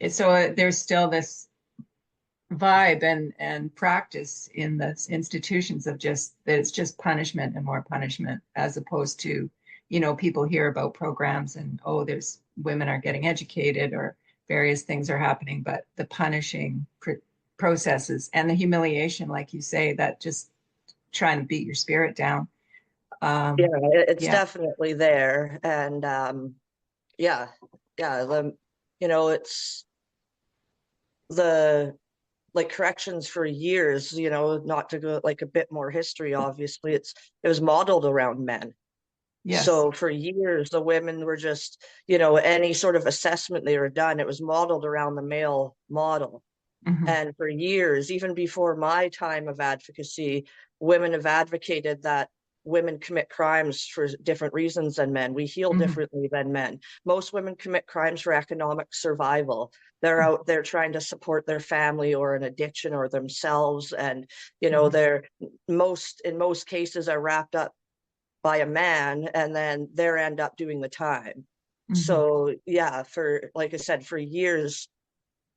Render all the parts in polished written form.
there's still this vibe and practice in the institutions of just that it's just punishment and more punishment, as opposed to, people hear about programs and, oh, there's women are getting educated or various things are happening, but the punishing processes and the humiliation, like you say, that just trying to beat your spirit down. Yeah, Um, it's yeah. definitely there. And yeah, yeah, it's the like corrections for years, not to go like a bit more history, obviously, it was modeled around men. Yes. So for years, the women were just, any sort of assessment they were done, it was modeled around the male model. Hmm. And for years, even before my time of advocacy, women have advocated that women commit crimes for different reasons than men. We heal Hmm. differently than men. Most women commit crimes for economic survival. They're out there trying to support their family or an addiction or themselves. And, Hmm. they're in most cases are wrapped up by a man and then they end up doing the time. Hmm. So yeah, for like I said, for years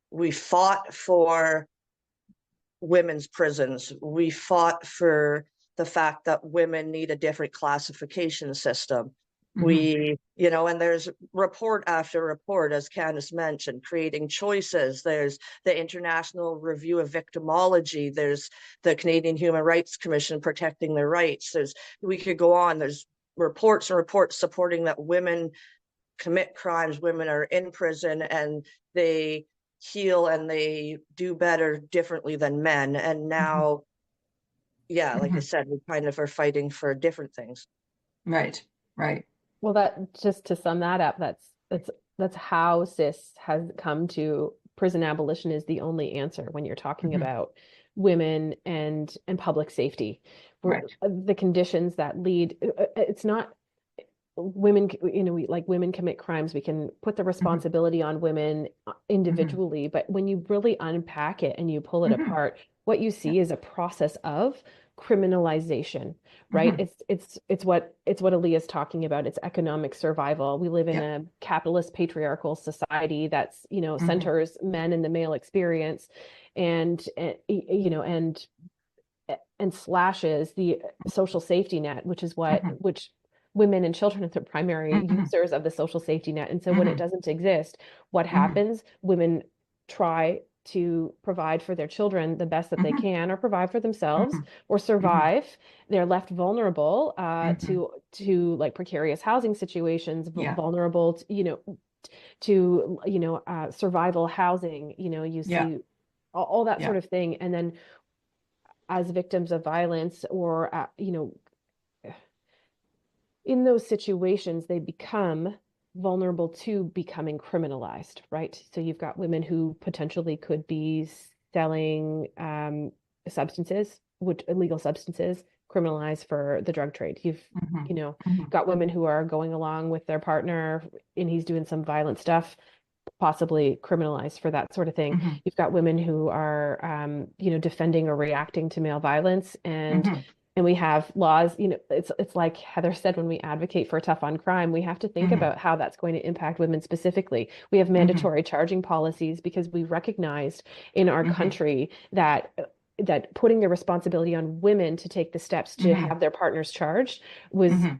we fought for women's prisons. We fought for the fact that women need a different classification system. Hmm. And there's report after report, as Candace mentioned, creating choices. There's the International Review of Victimology. There's the Canadian Human Rights Commission protecting their rights. We could go on. There's reports and reports supporting that women commit crimes, women are in prison, and they heal and they do better differently than men. And Hmm. now, yeah, like I Hmm. said, we kind of are fighting for different things. Right. Right. Well, that just to sum that up, that's how cis has come to prison abolition is the only answer when you're talking Hmm. about women and public safety. Where Right. the conditions that lead, it's not women, women commit crimes. We can put the Hmm. responsibility on women Hmm. individually, but when you really unpack it and you pull it Hmm. apart, what you Yeah. see is a process of criminalization, right? Hmm. It's what Aaliyah's talking about. It's economic survival. We live in Yeah. a capitalist patriarchal society that's, Hmm. centers men and the male experience and slashes the social safety net, which is what Hmm. which women and children are the primary Hmm. users of the social safety net. And so when it Hmm. doesn't exist, what Hmm. happens? Women try to provide for their children the best that they Hmm. can, or provide for themselves, Hmm. or Hmm. survive. They're left vulnerable Hmm. to like precarious housing situations, Yeah. vulnerable to, survival housing. You Yeah. see all that Yeah. sort of thing, and then as victims of violence or in those situations they become vulnerable to becoming criminalized, right? So you've got women who potentially could be selling substances, which illegal substances, criminalized for the drug trade. You've Hmm. you know Hmm. got women who are going along with their partner and he's doing some violent stuff, possibly criminalized for that sort of thing. Hmm. You've got women who are, defending or reacting to male violence, Hmm. and we have laws. It's like Heather said, when we advocate for tough on crime, we have to think Hmm. about how that's going to impact women specifically. We have Hmm. mandatory charging policies because we recognized in our Hmm. country that putting the responsibility on women to take the steps to Hmm. have their partners charged was Hmm.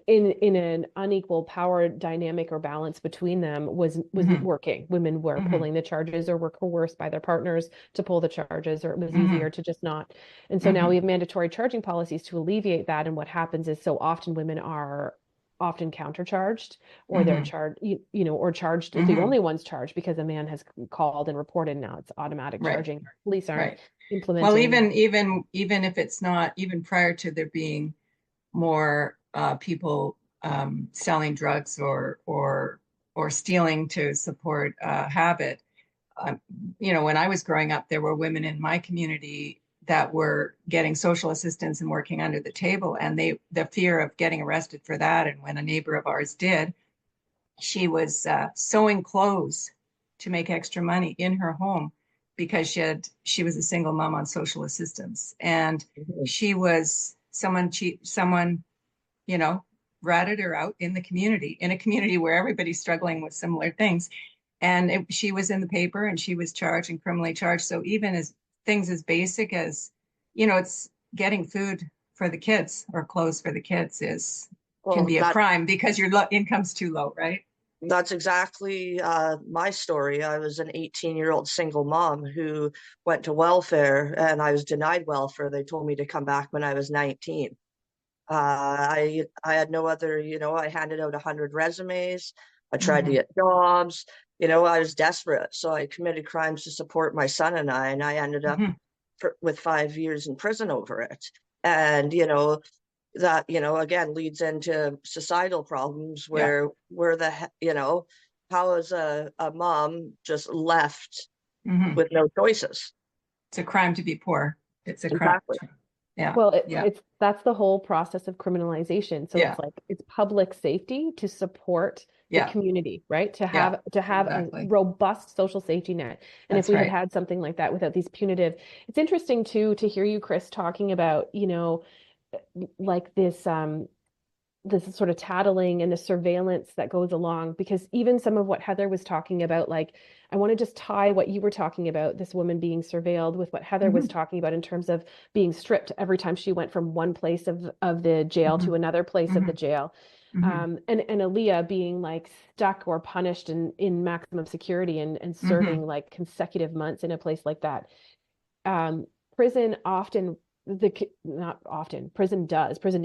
in an unequal power dynamic or balance between them wasn't Hmm. working. Women were Hmm. pulling the charges or were coerced by their partners to pull the charges, or it was Hmm. easier to just not. And so now we Hmm. have mandatory charging policies to alleviate that. And what happens is so often women are often countercharged, or they're Hmm. charged, or charged, the Hmm. only ones charged because a man has called and reported. Now it's automatic Right. charging. Police aren't Right. Well, implementing. even if it's not, even prior to there being more people selling drugs or stealing to support habit. Um, when I was growing up, there were women in my community that were getting social assistance and working under the table, and the fear of getting arrested for that. And when a neighbor of ours did, she was sewing clothes to make extra money in her home because she was a single mom on social assistance, and Mhm. she was someone you know ratted her out in the community, in a community where everybody's struggling with similar things. she was in the paper and she was charged and criminally charged. So even as things as basic as, it's getting food for the kids or clothes for the kids can Well, be a crime because your income's too low, right? that's exactly my story. I was an 18-year-old single mom who went to welfare, and I was denied welfare. They told me to come back when I was 19. I had no other, I handed out 100 resumes. I tried to Mhm. get jobs. I was desperate. So I committed crimes to support my son and I ended up Mhm. with 5 years in prison over it. And, that, again, leads into societal problems Yeah. where how is a mom just left Mhm. with no choices? It's a crime to be poor. It's a crime. Exactly. Yeah. Well, Yeah. it's that's the whole process of criminalization. So Yeah. it's like it's public safety to support the Yeah. community, right? To Yeah. have a Exactly. robust social safety net. And if That's we had right. had something like that without these punitive, it's interesting too to hear you, Chris, talking about, like this sort of tattling and the surveillance that goes along, because even some of what Heather was talking about, like I want to just tie what you were talking about, this woman being surveilled, with what Heather was Mhm. talking about in terms of being stripped every time she went from one place of the jail to Mhm. another place of the Mhm. jail. Mhm. And Aaliyah being like stuck or punished in maximum security and Mhm. serving like consecutive months in a place like that. um, Prison often, the not often, prison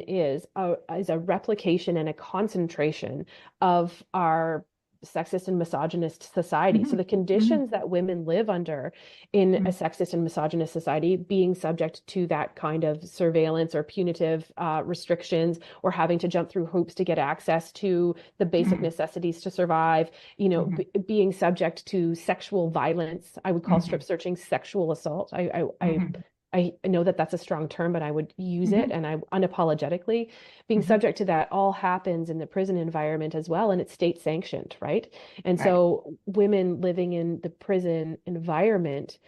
is a replication and a concentration of our sexist and misogynist society. So Mhm. the Mhm. conditions that women live under in a Mhm. sexist and misogynist society, being subject to that kind of surveillance or punitive restrictions, or having to jump through hoops to get access to the basic Mhm. necessities to survive, Mhm. being subject to sexual violence. I would call strip Mhm. searching sexual assault. Mhm. I know that that's a strong term, but I would use it, Mhm. and I unapologetically, being Mhm. subject to that all happens in the prison environment as well, and it's state sanctioned, right? And Right. so women living in the prison environment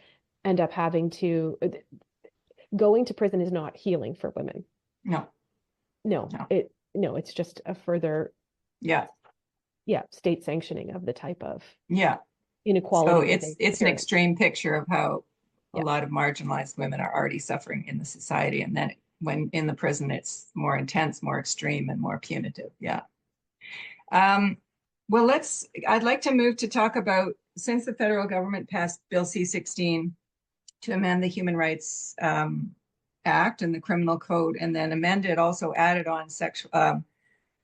end up having to going to prison is not healing for women. No. No, No. it's just a further, Yeah. yeah, state sanctioning of the type of Yeah. So inequality that they it's an experience. extreme picture of how a Yeah. lot of marginalized women are already suffering in the society, and then when in the prison, it's more intense, more extreme, and more punitive. Yeah. Um, well, I'd like to move to talk about, since the federal government passed Bill C-16 to amend the Human Rights Act and the Criminal Code, and then amended, also added on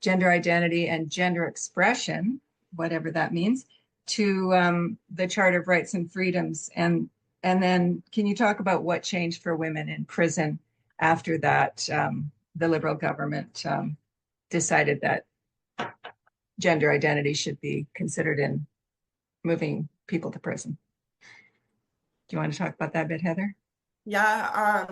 gender identity and gender expression, whatever that means, to the Charter of Rights and Freedoms. And then can you talk about what changed for women in prison after that? The Liberal government decided that gender identity should be considered in moving people to prison. Do you want to talk about that a bit, Heather? Yeah,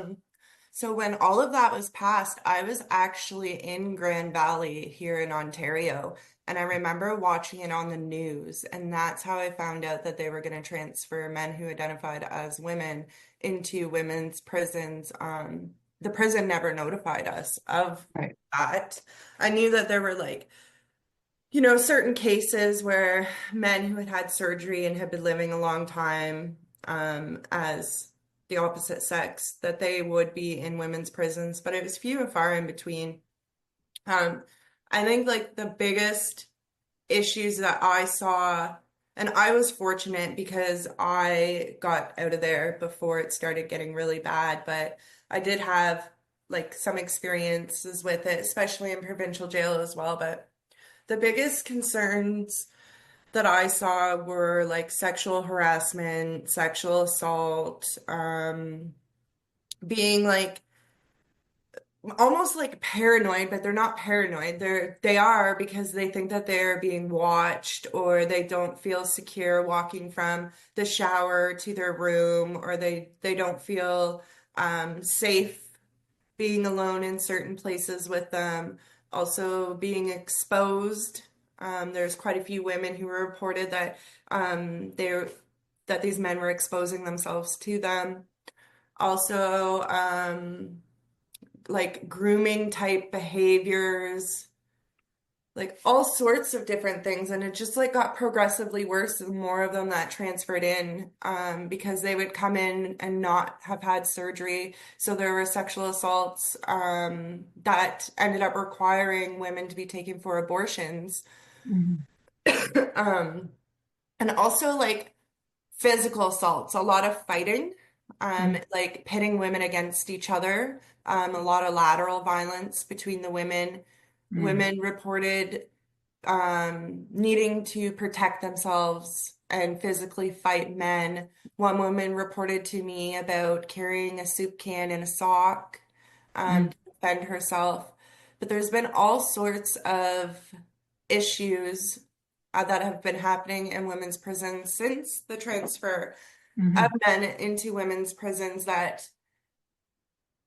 so when all of that was passed, I was actually in Grand Valley here in Ontario, and I remember watching it on the news, and that's how I found out that they were going to transfer men who identified as women into women's prisons. The prison never notified us of Right. that. I knew that there were like, certain cases where men who had had surgery and had been living a long time as the opposite sex, that they would be in women's prisons, but it was few and far in between. Um, I think like the biggest issues that I saw, and I was fortunate because I got out of there before it started getting really bad, but I did have like some experiences with it, especially in provincial jail as well. But the biggest concerns that I saw were like sexual harassment, sexual assault, being like almost like paranoid, but they're not paranoid. They are because they think that they're being watched, or they don't feel secure walking from the shower to their room, or they don't feel safe being alone in certain places with them, also being exposed. There's quite a few women who were reported that that these men were exposing themselves to them. Also, like grooming type behaviors, like all sorts of different things. And it just like got progressively worse the more of them that transferred in, because they would come in and not have had surgery. So there were sexual assaults, that ended up requiring women to be taken for abortions. Mhm. Um, and also like physical assaults, a lot of fighting, Mhm. like pitting women against each other, a lot of lateral violence between the women. Mhm. Women reported needing to protect themselves and physically fight men. One woman reported to me about carrying a soup can in a sock, Mhm. to defend herself. But there's been all sorts of issues that have been happening in women's prisons since the transfer of Mhm. men into women's prisons that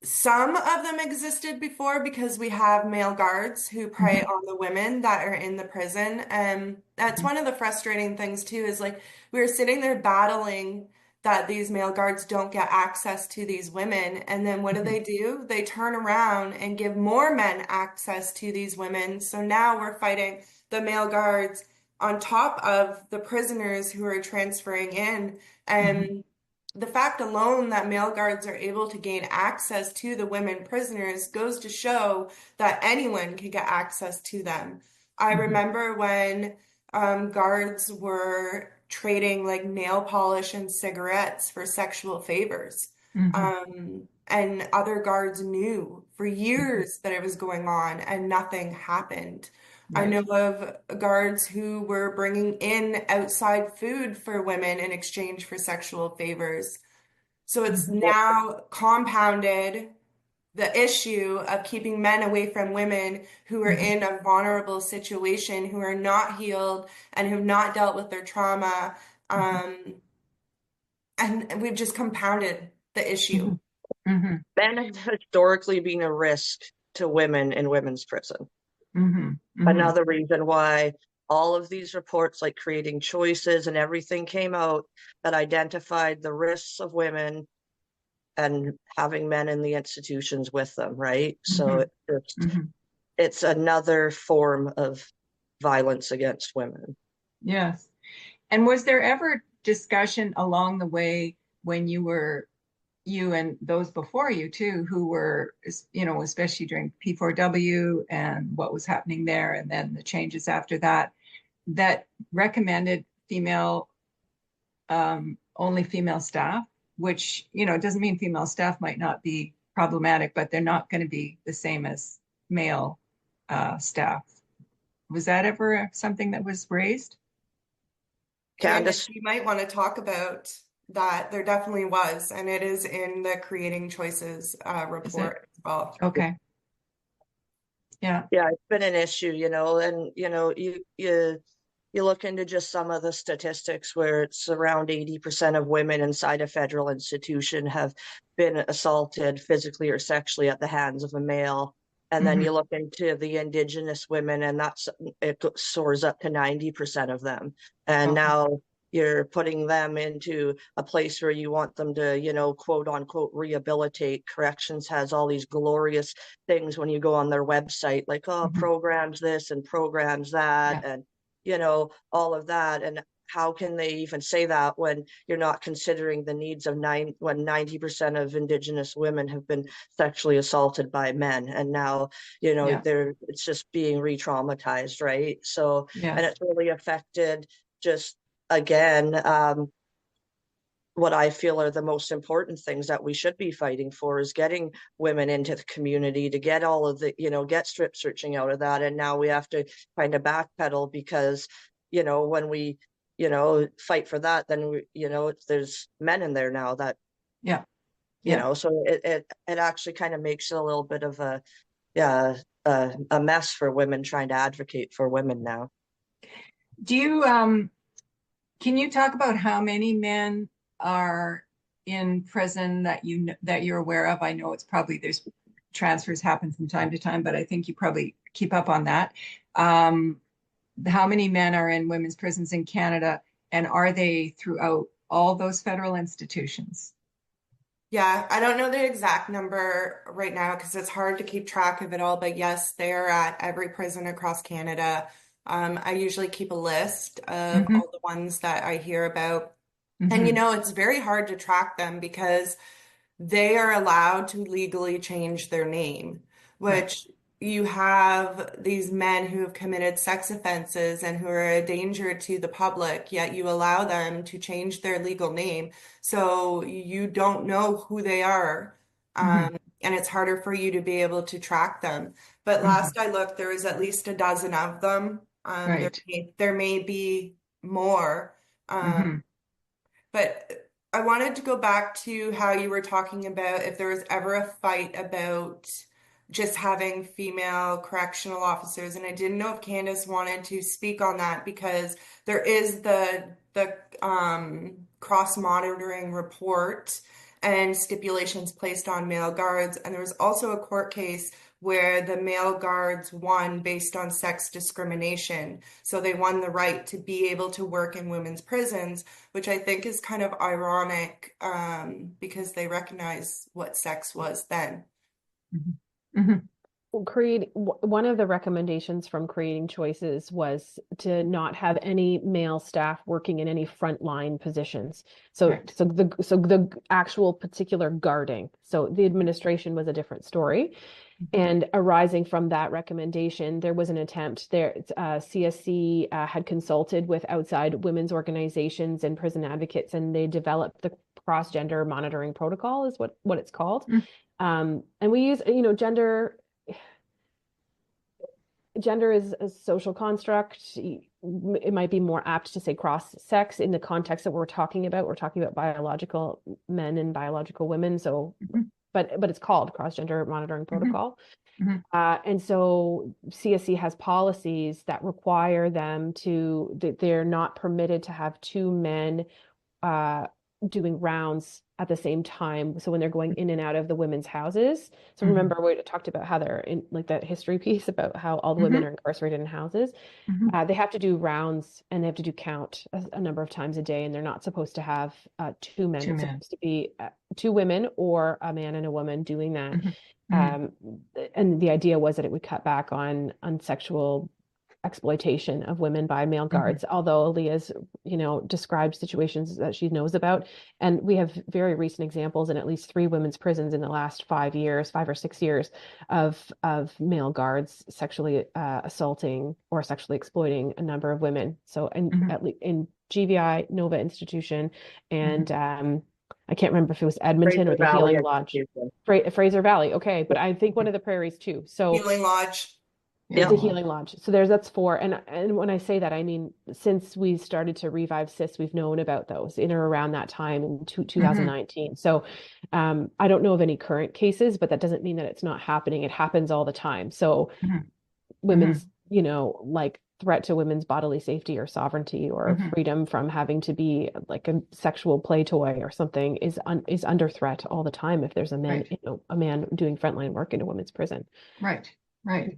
some of them existed before because we have male guards who prey Mhm. on the women that are in the prison. And that's Mhm. one of the frustrating things too, is like we were sitting there battling that these male guards don't get access to these women. And then what Mhm. do? They turn around and give more men access to these women. So now we're fighting the male guards on top of the prisoners who are transferring in. Mhm. And the fact alone that male guards are able to gain access to the women prisoners goes to show that anyone can get access to them. I Mhm. remember when guards were trading like nail polish and cigarettes for sexual favors. Mhm. And other guards knew for Mhm. years that it was going on and nothing happened. I know Right. of guards who were bringing in outside food for women in exchange for sexual favors. So it's Mhm. now compounded the issue of keeping men away from women who are Mhm. in a vulnerable situation, who are not healed and who've not dealt with their trauma. Mhm. And we've just compounded the issue. Mhm. Mhm. Men have historically been a risk to women in women's prison. Mhm. Mhm. Another reason why all of these reports, like creating choices and everything, came out that identified the risks of women and having men in the institutions with them, right? So Mhm. Mhm. it's another form of violence against women. Yes. And was there ever discussion along the way when you and those before you too, who were, especially during P4W and what was happening there, and then the changes after that, that recommended only female staff, which, doesn't mean female staff might not be problematic, but they're not going to be the same as male staff. Was that ever something that was raised? Candace, Candace, you might want to talk about that. There definitely was, and it is in the Creating Choices Is it? report as well. Okay. Yeah. yeah, it's been an issue, and you look into just some of the statistics where it's around 80% of women inside a federal institution have been assaulted physically or sexually at the hands of a male. And then Hmm. you look into the Indigenous women, and it soars up to 90% of them. And Okay. now you're putting them into a place where you want them to, quote unquote, rehabilitate. Corrections has all these glorious things when you go on their website, like, oh, Hmm. programs this and programs that. Yeah. And all of that. And how can they even say that when you're not considering the needs of when 90% of Indigenous women have been sexually assaulted by men? And now, Yeah. it's just being re-traumatized, right? So, and Yes. it's really affected just again, what I feel are the most important things that we should be fighting for is getting women into the community to get all of the, get strip searching out of that. And now we have to kind of backpedal because, when we, fight for that, then there's men in there now that, Yeah. Yeah. so it actually kind of makes it a little bit of yeah, a mess for women trying to advocate for women now. Do you can you talk about how many men are in prison that you're aware of? I know it's probably there's transfers happen from time to time, but I think you probably keep up on that. Um, how many men are in women's prisons in Canada, and are they throughout all those federal institutions? Yeah, I don't know the exact number right now because it's hard to keep track of it all, but yes, they are at every prison across Canada. I usually keep a list of Hmm. all the ones that I hear about. And Hmm. it's very hard to track them because they are allowed to legally change their name, Right. which you have these men who have committed sex offenses and who are a danger to the public, yet you allow them to change their legal name. So you don't know who they are. Hmm. And it's harder for you to be able to track them. But Hmm. last I looked, there was at least a dozen of them. Right. There may be more. Um, Hmm. but I wanted to go back to how you were talking about if there was ever a fight about just having female correctional officers. And I didn't know if Candace wanted to speak on that because there is the cross monitoring report and stipulations placed on male guards. And there was also a court case where the male guards won based on sex discrimination. So they won the right to be able to work in women's prisons, which I think is kind of ironic because they recognize what sex was then. Hmm. One of the recommendations from Creating Choices was to not have any male staff working in any frontline positions. So, Right. so the actual particular guarding. So the administration was a different story. Mhm. And arising from that recommendation, there was an attempt there. CSC had consulted with outside women's organizations and prison advocates, and they developed the cross-gender monitoring protocol, is what it's called. Mm. And we use, gender is a social construct. It might be more apt to say cross sex in the context that we're talking about. We're talking about biological men and biological women. So, Mhm. but it's called cross gender monitoring Mhm. protocol. Mhm. And so CSC has policies that require them that they're not permitted to have two men uh, doing rounds at the same time. So when they're going in and out of the women's houses. So Mhm. remember we talked about how they're in like that history piece about how all the women Mhm. are incarcerated in houses. Mhm. They have to do rounds and they have to do count a number of times a day, and they're not supposed to have two men. Two It's men. supposed to be two women or a man and a woman doing that. Mhm. Mhm. Um, and the idea was that it would cut back on sexual exploitation of women by male Mhm. guards, although Aaliyah's, described situations that she knows about. And we have very recent examples in at least 3 women's prisons in the last 5 years, 5 or 6 years, of male guards sexually assaulting or sexually exploiting a number of women. So Mhm. at least in GVI, Nova Institution, and Mhm. I can't remember if it was Edmonton or Fraser the Valley Healing Lodge. Institution. Fraser Valley, okay, but I think one of the prairies too. So Healing Lodge. the Yep. Healing Healing Lodge. So that's 4. And when I say that, I mean, since we started to revive CIS, we've known about those in or around that time in Mhm. 2019. So I don't know of any current cases, but that doesn't mean that it's not happening. It happens all the time. So Mhm. women's, Mhm. like threat to women's bodily safety or sovereignty or Mhm. freedom from having to be like a sexual play toy or something is under threat all the time if there's Right. a man doing frontline work in a women's prison. Right. Right.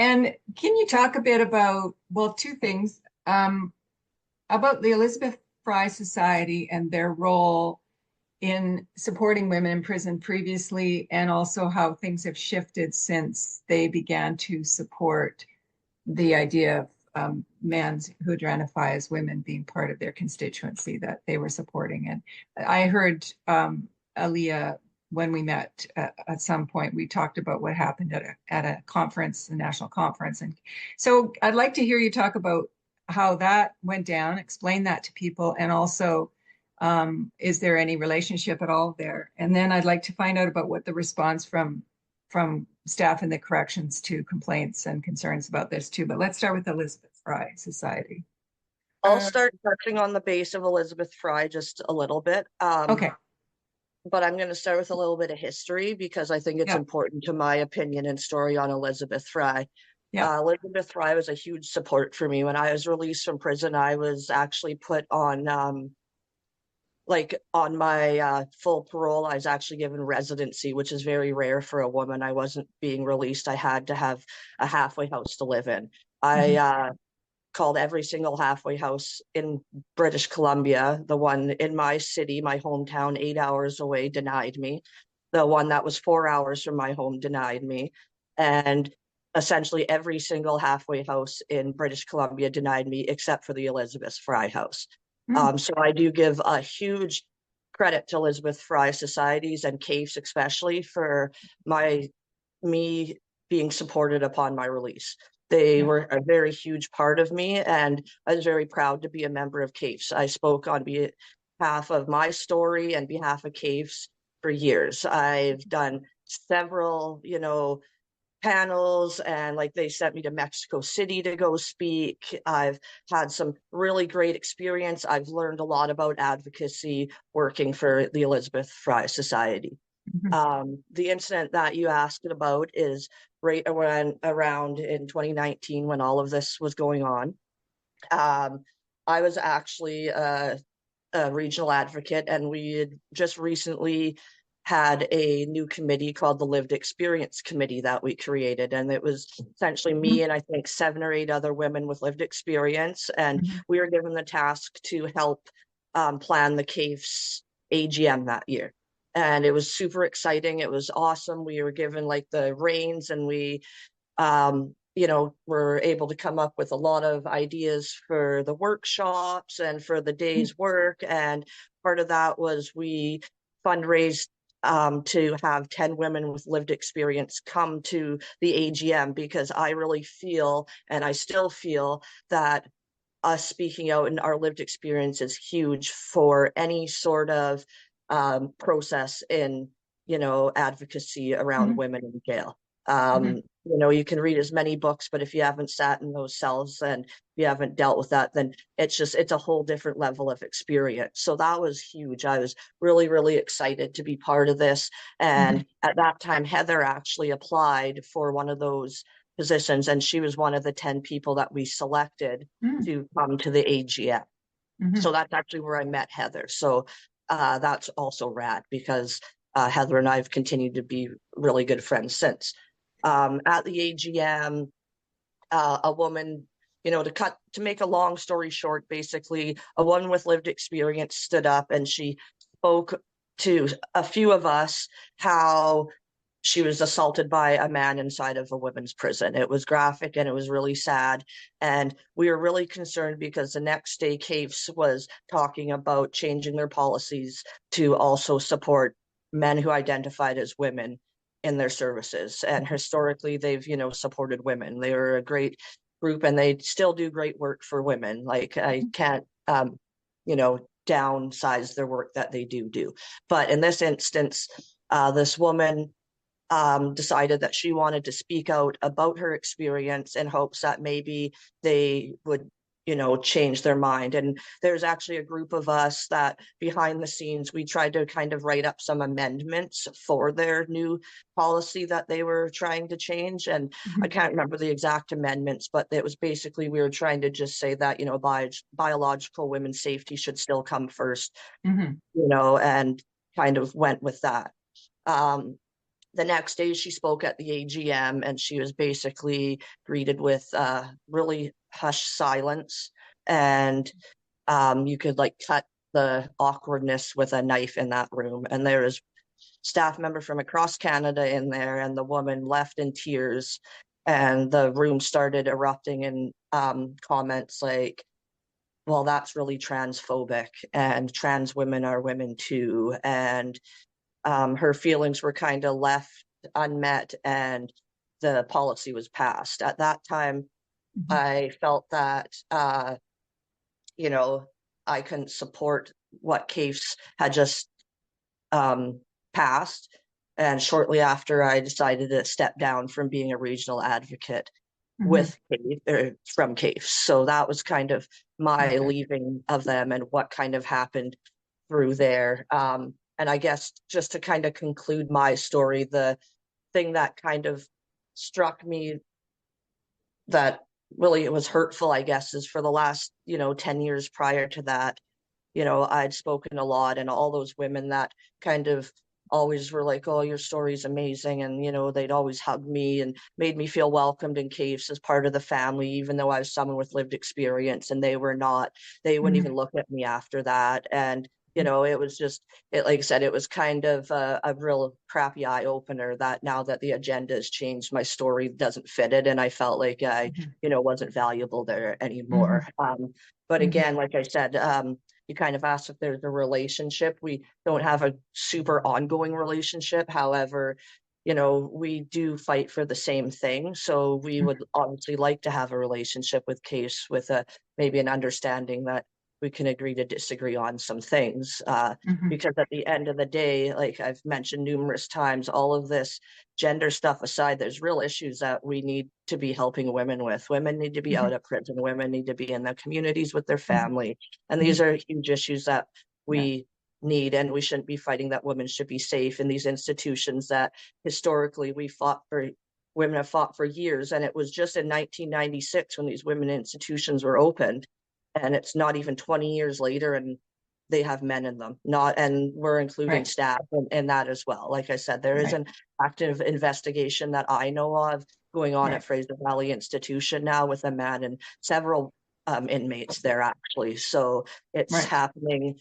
And can you talk a bit about, well, 2 things, about the Elizabeth Fry Society and their role in supporting women in prison previously, and also how things have shifted since they began to support the idea of men who identify as women being part of their constituency that they were supporting. And I heard Aaliyah, when we met at some point, we talked about what happened at a conference, a national conference. And so I'd like to hear you talk about how that went down, explain that to people, and also is there any relationship at all there? And then I'd like to find out about what the response from staff in the corrections to complaints and concerns about this too. But let's start with Elizabeth Fry Society. I'll Um, start touching on the base of Elizabeth Fry just a little bit. Okay. But I'm going to start with a little bit of history because I think it's Yeah. important to my opinion and story on Elizabeth Fry. Yeah. Elizabeth Fry was a huge support for me. When I was released from prison, I was actually put on like on my full parole. I was actually given residency, which is very rare for a woman. I wasn't being released. I had to have a halfway house to live in. I Mhm. called every single halfway house in British Columbia. The one in my city, my hometown, 8 hours away, denied me. The one that was 4 hours from my home denied me. And essentially every single halfway house in British Columbia denied me except for the Elizabeth Fry House. So I do give a huge credit to Elizabeth Fry societies and CAFES especially for me being supported upon my release. They were a very huge part of me, and I was very proud to be a member of CAFES. I spoke on behalf of my story and behalf of CAFES for years. I've done several, panels, and like they sent me to Mexico City to go speak. I've had some really great experience. I've learned a lot about advocacy working for the Elizabeth Fry Society. The incident that you asked about is right around in 2019 when all of this was going on. I was actually a regional advocate, and we had just recently had a new committee called the Lived Experience Committee that we created. And it was essentially me and I think 7 or 8 other women with lived experience. And we were given the task to help plan the CAFES AGM that year. And it was super exciting. It was awesome. We were given like the reins, and we were able to come up with a lot of ideas for the workshops and for the day's work. And part of that was we fundraised to have 10 women with lived experience come to the AGM, because I really feel, and I still feel, that us speaking out in our lived experience is huge for any sort of process in, advocacy around women in jail. You can read as many books, but if you haven't sat in those cells and you haven't dealt with that, then it's a whole different level of experience. So that was huge. I was really, really excited to be part of this. And at that time, Heather actually applied for one of those positions, and she was one of the 10 people that we selected to come to the AGM. So that's actually where I met Heather. So that's also rad, because Heather and I have continued to be really good friends since. At the AGM, a woman, to make a long story short, basically, a woman with lived experience stood up and she spoke to a few of us how she was assaulted by a man inside of a women's prison. It was graphic and it was really sad. And we were really concerned because the next day CAFES was talking about changing their policies to also support men who identified as women in their services. And historically, they've, supported women. They were a great group, and they still do great work for women. Like, I can't, downsize their work that they do. But in this instance, this woman decided that she wanted to speak out about her experience in hopes that maybe they would, change their mind. And there's actually a group of us that behind the scenes, we tried to kind of write up some amendments for their new policy that they were trying to change. And I can't remember the exact amendments, but it was basically, we were trying to just say that, biological women's safety should still come first, and kind of went with that. The next day she spoke at the AGM, and she was basically greeted with really hushed silence, and you could like cut the awkwardness with a knife in that room. And there was staff member from across Canada in there, and the woman left in tears, and the room started erupting in comments like, well, that's really transphobic, and trans women are women too. And her feelings were kind of left unmet, and the policy was passed. At that time, I felt that, I couldn't support what CAFES had just passed. And shortly after, I decided to step down from being a regional advocate with from CAFES. So that was kind of my leaving of them and what kind of happened through there. And I guess just to kind of conclude my story, the thing that kind of struck me that really it was hurtful, I guess, is for the last, 10 years prior to that, I'd spoken a lot, and all those women that kind of always were like, oh, your story's amazing. And, they'd always hug me and made me feel welcomed in caves as part of the family, even though I was someone with lived experience and they were not. They wouldn't even Mhm. look at me after that. And, it was just, like I said, it was kind of a real crappy eye opener that now that the agenda has changed, my story doesn't fit it. And I felt like I, Mhm. wasn't valuable there anymore. Mhm. But Mhm. again, like I said, you kind of asked if there's a relationship. We don't have a super ongoing relationship. However, we do fight for the same thing. So we would obviously like to have a relationship with Case with maybe an understanding that we can agree to disagree on some things. Mhm. Because at the end of the day, like I've mentioned numerous times, all of this gender stuff aside, there's real issues that we need to be helping women with. Women need to be Mhm. out of prison. Women need to be in the communities with their Mhm. family. And these Mhm. are huge issues that Yeah. we need, and we shouldn't be fighting that women should be safe in these institutions that historically women have fought for years. And it was just in 1996 when these women institutions were opened, and it's not even 20 years later, and they have men in them. Not, and we're including Right. staff in that as well. Like I said, there is Right. an active investigation that I know of going on at Right. Fraser Valley Institution now with a man and several inmates there actually. So it's Right. happening,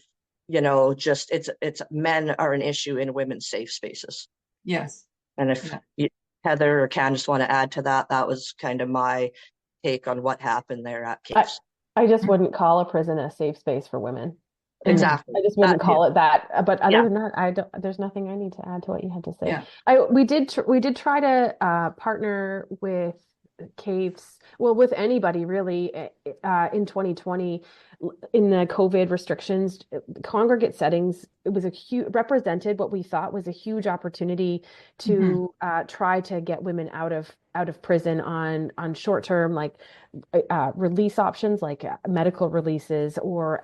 just it's men are an issue in women's safe spaces. Yes. And if Yeah. Heather or Can just want to add to that, that was kind of my take on what happened there at I, Caves. I just Mhm. wouldn't call a prison a safe space for women. And Exactly. I just That wouldn't too. call it that. But other Yeah. than that, I don't, there's nothing I need to add to what you had to say. Yeah. We did try to partner with Caves, well, with anybody really, in 2020 in the COVID restrictions, congregate settings. It was a huge represented what we thought was a huge opportunity Mhm. to try to get women out of prison on short term, like release options like medical releases or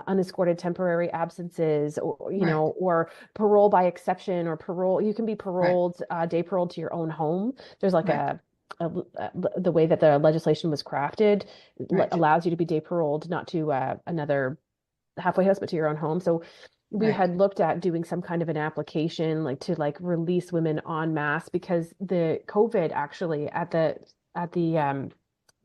unescorted temporary absences, or Right. or parole by exception, or parole. You can be Right. paroled, day paroled to your own home. There's like Right. the way that the legislation was crafted Right. allows you to be day paroled, not to another halfway house, but to your own home. So we Right. had looked at doing some kind of an application like to like release women en masse, because the COVID actually at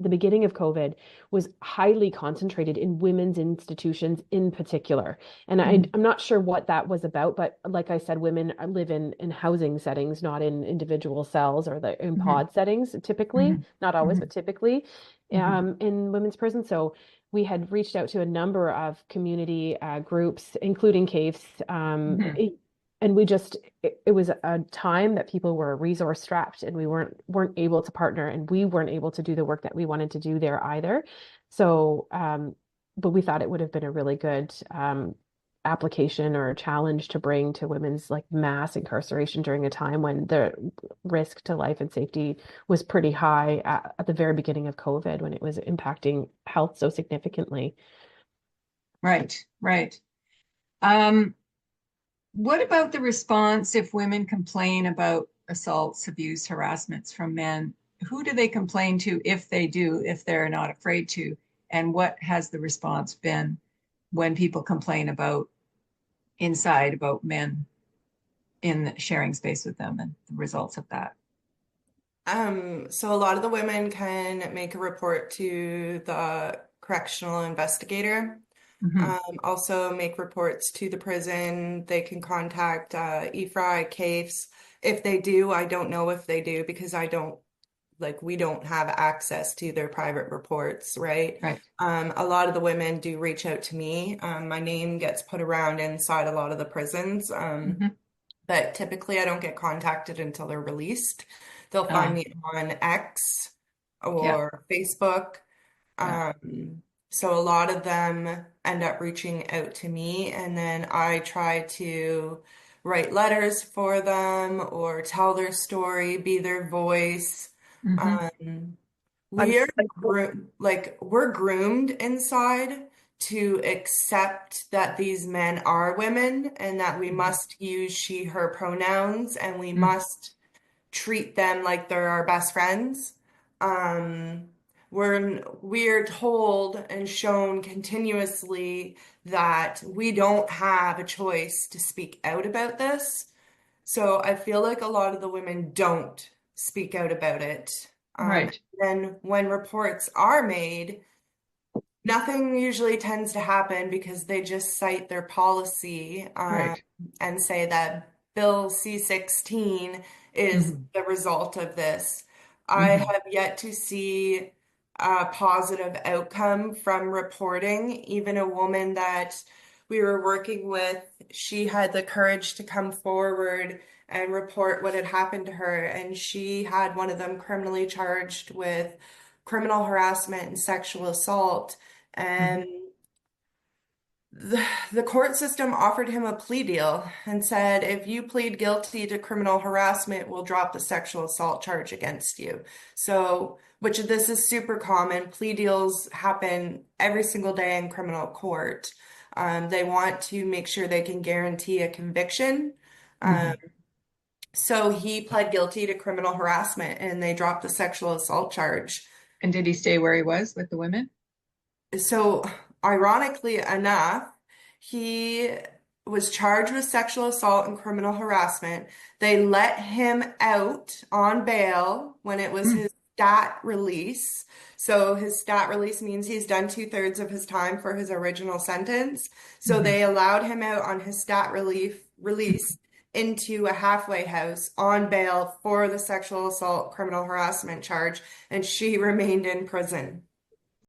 the beginning of COVID was highly concentrated in women's institutions in particular. And Mhm. I'm not sure what that was about, but like I said, women live in housing settings, not in individual cells or in Mhm. pod settings, typically, Mhm. not always, but Mhm. typically, Mhm. in women's prison. So we had reached out to a number of community groups, including Caves, Mhm. and it was a time that people were resource strapped, and we weren't able to partner, and we weren't able to do the work that we wanted to do there either. So, but we thought it would have been a really good application or a challenge to bring to women's like mass incarceration during a time when the risk to life and safety was pretty high at the very beginning of COVID, when it was impacting health so significantly. Right. Right. Um, what about the response if women complain about assaults, abuse, harassments from men? Who do they complain to if they do, if they're not afraid to? And what has the response been when people complain about inside about men in sharing space with them and the results of that? So a lot of the women can make a report to the correctional investigator. Hmm. Also make reports to the prison. They can contact EFRI, CAFES. If they do, I don't know if they do because I don't like we don't have access to their private reports, right? Right. A lot of the women do reach out to me. My name gets put around inside a lot of the prisons. Hmm. But typically I don't get contacted until they're released. They'll find Ah, me on X yeah. or Facebook. Yeah. So a lot of them end up reaching out to me, and then I try to write letters for them or tell their story, be their voice. Hmm. Um, I'm we are we're groomed inside to accept that these men are women and that we Hmm. must use she, her pronouns and we Hmm. must treat them like they're our best friends. Um, we're told and shown continuously that we don't have a choice to speak out about this. So I feel like a lot of the women don't speak out about it. Right, Then when reports are made, nothing usually tends to happen because they just cite their policy right. and say that Bill C-16 is Hmm. the result of this. I Hmm. have yet to see a positive outcome from reporting. Even a woman that we were working with, she had the courage to come forward and report what had happened to her, and she had one of them criminally charged with criminal harassment and sexual assault. Hmm. And the court system offered him a plea deal and said, if you plead guilty to criminal harassment, we'll drop the sexual assault charge against you. So, which this is super common. Plea deals happen every single day in criminal court. They want to make sure they can guarantee a conviction. Um, Hmm. so he pled guilty to criminal harassment and they dropped the sexual assault charge. And did he stay where he was with the women? So, ironically enough, he was charged with sexual assault and criminal harassment. They let him out on bail when it was Mm. his stat release. So, his stat release means he's done 2/3 of his time for his original sentence. So, Hmm. they allowed him out on his stat release into a halfway house on bail for the sexual assault criminal harassment charge, and she remained in prison.